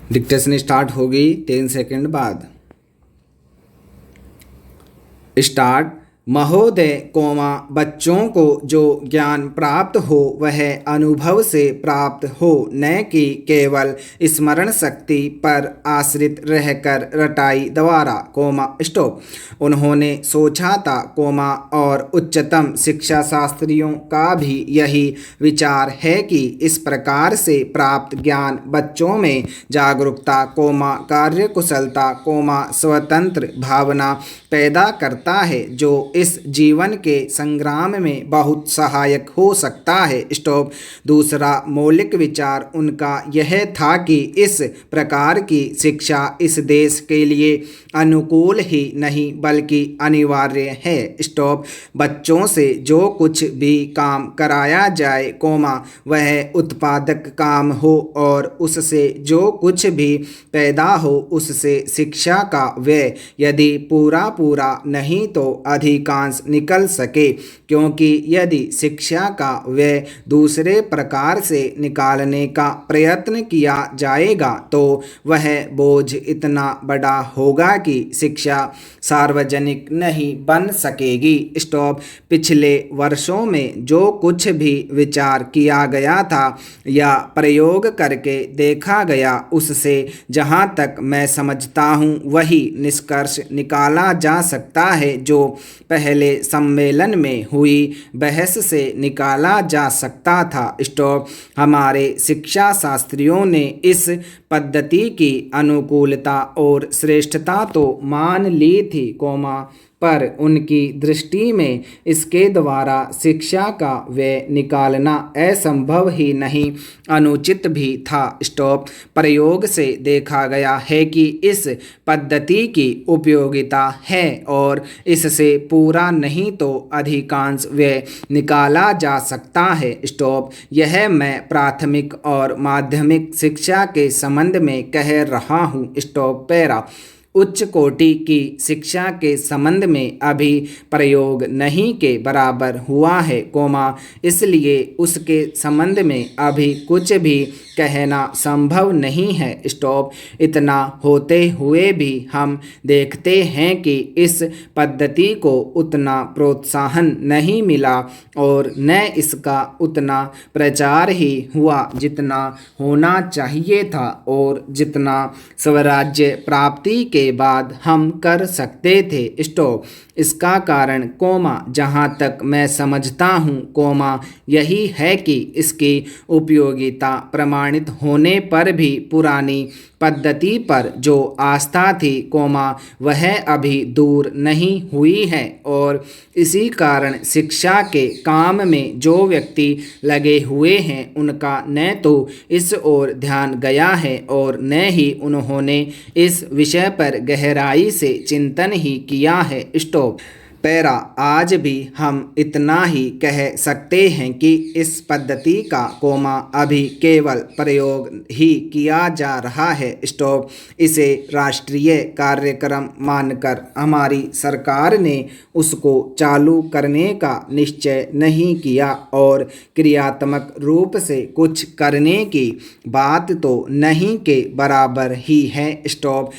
Dictation start होगी 10 second बाद। Start. महोदय बच्चों को जो ज्ञान प्राप्त हो वह अनुभव से प्राप्त हो, न कि केवल स्मरण शक्ति पर आश्रित रहकर रटाई द्वारा स्टॉप। उन्होंने सोचा था और उच्चतम शिक्षा शास्त्रियों का भी यही विचार है कि इस प्रकार से प्राप्त ज्ञान बच्चों में जागरूकता कार्यकुशलता स्वतंत्र भावना पैदा करता है, जो इस जीवन के संग्राम में बहुत सहायक हो सकता है। स्टॉप। दूसरा मौलिक विचार उनका यह था कि इस प्रकार की शिक्षा इस देश के लिए अनुकूल ही नहीं बल्कि अनिवार्य है। स्टॉप। बच्चों से जो कुछ भी काम कराया जाए वह उत्पादक काम हो और उससे जो कुछ भी पैदा हो उससे शिक्षा का व्यय यदि पूरा नहीं तो अधिकांश निकल सके, क्योंकि यदि शिक्षा का व्यय दूसरे प्रकार से निकालने का प्रयत्न किया जाएगा तो वह बोझ इतना बड़ा होगा कि शिक्षा सार्वजनिक नहीं बन सकेगी। स्टॉप। पिछले वर्षों में जो कुछ भी विचार किया गया था या प्रयोग करके देखा गया उससे जहाँ तक मैं समझता हूँ वही निष्कर्ष निकाला जा सकता है जो पहले सम्मेलन में हुई बहस से निकाला जा सकता था। स्टॉप। हमारे शिक्षा शास्त्रियों ने इस पद्धति की अनुकूलता और श्रेष्ठता तो मान ली थी पर उनकी दृष्टि में इसके द्वारा शिक्षा का व्यय निकालना असंभव ही नहीं अनुचित भी था। स्टॉप। प्रयोग से देखा गया है कि इस पद्धति की उपयोगिता है और इससे पूरा नहीं तो अधिकांश व्यय निकाला जा सकता है। स्टॉप। यह मैं प्राथमिक और माध्यमिक शिक्षा के संबंध में कह रहा हूँ। स्टॉप। पैरा। उच्च कोटि की शिक्षा के संबंध में अभी प्रयोग नहीं के बराबर हुआ है इसलिए उसके संबंध में अभी कुछ भी कहना संभव नहीं है। स्टॉप। इतना होते हुए भी हम देखते हैं कि इस पद्धति को उतना प्रोत्साहन नहीं मिला और न इसका उतना प्रचार ही हुआ जितना होना चाहिए था और जितना स्वराज्य प्राप्ति के बाद हम कर सकते थे। स्टॉप। इसका कारण जहाँ तक मैं समझता हूँ यही है कि इसकी उपयोगिता प्रमाणित होने पर भी पुरानी पद्धति पर जो आस्था थी वह अभी दूर नहीं हुई है और इसी कारण शिक्षा के काम में जो व्यक्ति लगे हुए हैं उनका न तो इस ओर ध्यान गया है और न ही उन्होंने इस विषय पर गहराई से चिंतन ही किया है। स्टॉप। पैरा। आज भी हम इतना ही कह सकते हैं कि इस पद्धति का अभी केवल प्रयोग ही किया जा रहा है। स्टॉप। इसे राष्ट्रीय कार्यक्रम मानकर हमारी सरकार ने उसको चालू करने का निश्चय नहीं किया और क्रियात्मक रूप से कुछ करने की बात तो नहीं के बराबर ही है। स्टॉप।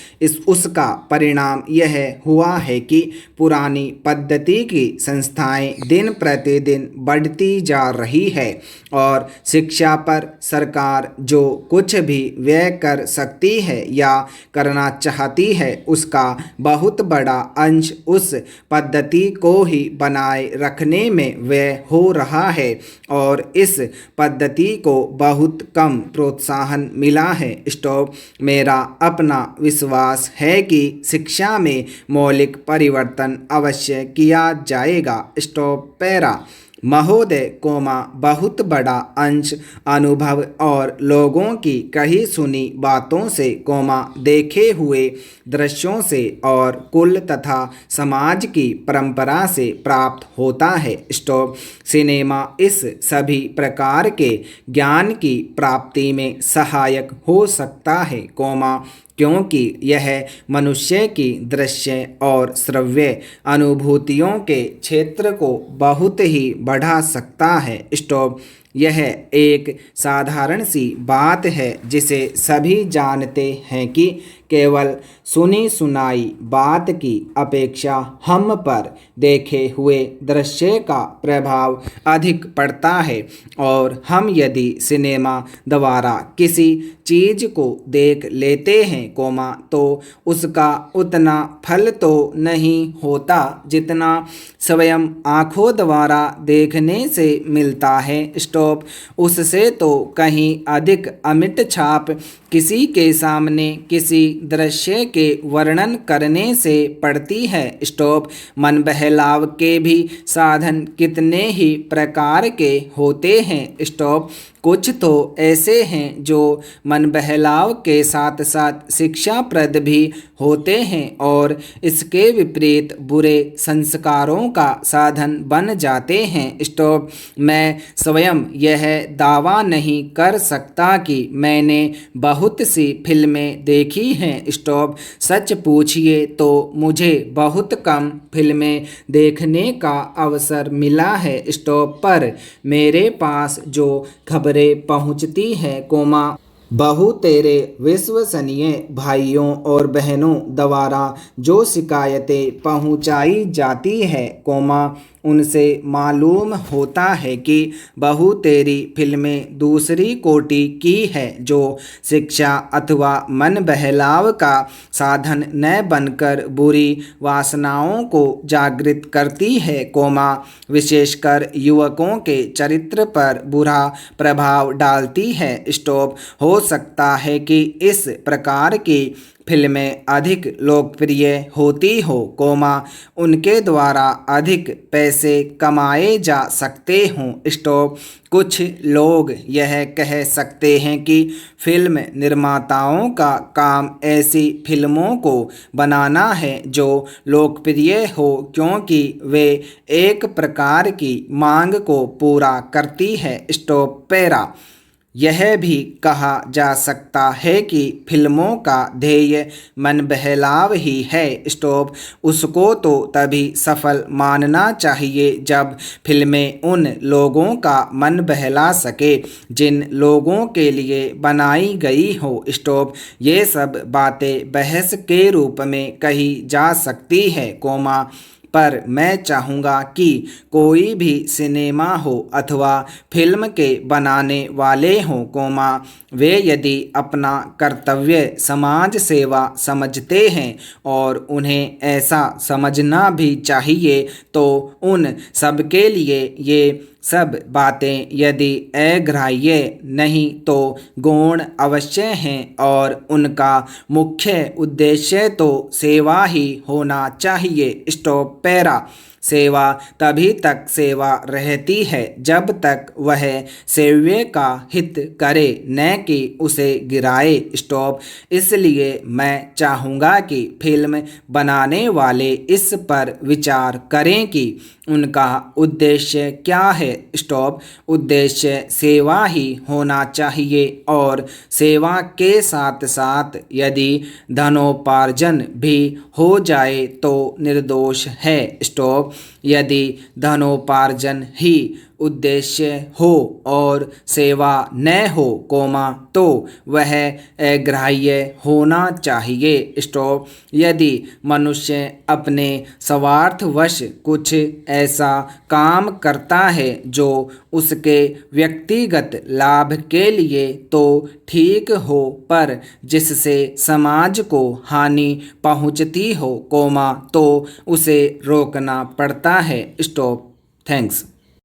उसका परिणाम यह हुआ है कि पुरानी पद्धति की संस्थाएं दिन प्रतिदिन बढ़ती जा रही है और शिक्षा पर सरकार जो कुछ भी व्यय कर सकती है या करना चाहती है उसका बहुत बड़ा अंश उस पद्धति को ही बनाए रखने में व्यय हो रहा है और इस पद्धति को बहुत कम प्रोत्साहन मिला है। स्टॉप। मेरा अपना विश्वास है कि शिक्षा में मौलिक परिवर्तन अवश्य किया जाएगा। स्टॉप। पैरा। महोदय बहुत बड़ा अंश अनुभव और लोगों की कही सुनी बातों से देखे हुए दृश्यों से और कुल तथा समाज की परंपरा से प्राप्त होता है। स्टॉप। सिनेमा इस सभी प्रकार के ज्ञान की प्राप्ति में सहायक हो सकता है क्योंकि यह मनुष्य की दृश्य और श्रव्य अनुभूतियों के क्षेत्र को बहुत ही बढ़ा सकता है। स्टॉप। यह एक साधारण सी बात है जिसे सभी जानते हैं कि केवल सुनी सुनाई बात की अपेक्षा हम पर देखे हुए दृश्य का प्रभाव अधिक पड़ता है, और हम यदि सिनेमा द्वारा किसी चीज को देख लेते हैं तो उसका उतना फल तो नहीं होता जितना स्वयं आँखों द्वारा देखने से मिलता है। स्टॉप। उससे तो कहीं अधिक अमिट छाप किसी के सामने किसी दृश्य के वर्णन करने से पड़ती है। स्टॉप। मन बहलाव के भी साधन कितने ही प्रकार के होते हैं। स्टॉप। कुछ तो ऐसे हैं जो मन बहलाव के साथ साथ शिक्षाप्रद भी होते हैं और इसके विपरीत बुरे संस्कारों का साधन बन जाते हैं। स्टॉप। मैं स्वयं यह दावा नहीं कर सकता कि मैंने बहुत सी फिल्में देखी हैं। स्टॉप। सच पूछिए तो मुझे बहुत कम फिल्में देखने का अवसर मिला है। स्टॉप। पर मेरे पास जो खबरें पहुंचती हैं बहु तेरे विश्वसनीय भाइयों और बहनों द्वारा जो शिकायतें पहुंचाई जाती है उनसे मालूम होता है कि बहु तेरी फिल्में दूसरी कोटि की है, जो शिक्षा अथवा मन बहलाव का साधन न बनकर बुरी वासनाओं को जागृत करती है, विशेषकर युवकों के चरित्र पर बुरा प्रभाव डालती है। स्टॉप। हो सकता है कि इस प्रकार की फिल्में अधिक लोकप्रिय होती हो, उनके द्वारा अधिक पैसे कमाए जा सकते हों। स्टॉप। कुछ लोग यह कह सकते हैं कि फिल्म निर्माताओं का काम ऐसी फिल्मों को बनाना है जो लोकप्रिय हो, क्योंकि वे एक प्रकार की मांग को पूरा करती है। स्टॉप। पैरा। यह भी कहा जा सकता है कि फिल्मों का ध्येय मन बहलाव ही है। स्टॉप। उसको तो तभी सफल मानना चाहिए जब फिल्में उन लोगों का मन बहला सके जिन लोगों के लिए बनाई गई हो। स्टॉप। ये सब बातें बहस के रूप में कही जा सकती है, पर मैं चाहूँगा कि कोई भी सिनेमा हो अथवा फिल्म के बनाने वाले हों, वे यदि अपना कर्तव्य समाज सेवा समझते हैं और उन्हें ऐसा समझना भी चाहिए, तो उन सब के लिए ये सब बातें यदि अग्राह्य नहीं तो गौण अवश्य हैं, और उनका मुख्य उद्देश्य तो सेवा ही होना चाहिए। स्टॉप। पैरा। सेवा तभी तक सेवा रहती है जब तक वह सेव्य का हित करे, न कि उसे गिराए। स्टॉप। इसलिए मैं चाहूँगा कि फिल्म बनाने वाले इस पर विचार करें कि उनका उद्देश्य क्या है। स्टॉप। उद्देश्य सेवा ही होना चाहिए, और सेवा के साथ साथ यदि धनोपार्जन भी हो जाए तो निर्दोष है। स्टॉप। यदि धनोपार्जन ही उद्देश्य हो और सेवा न हो, तो वह अग्राह्य होना चाहिए। स्टॉप। यदि मनुष्य अपने स्वार्थवश कुछ ऐसा काम करता है जो उसके व्यक्तिगत लाभ के लिए तो ठीक हो, पर जिससे समाज को हानि पहुंचती हो, तो उसे रोकना पड़ता है। स्टॉप। थैंक्स।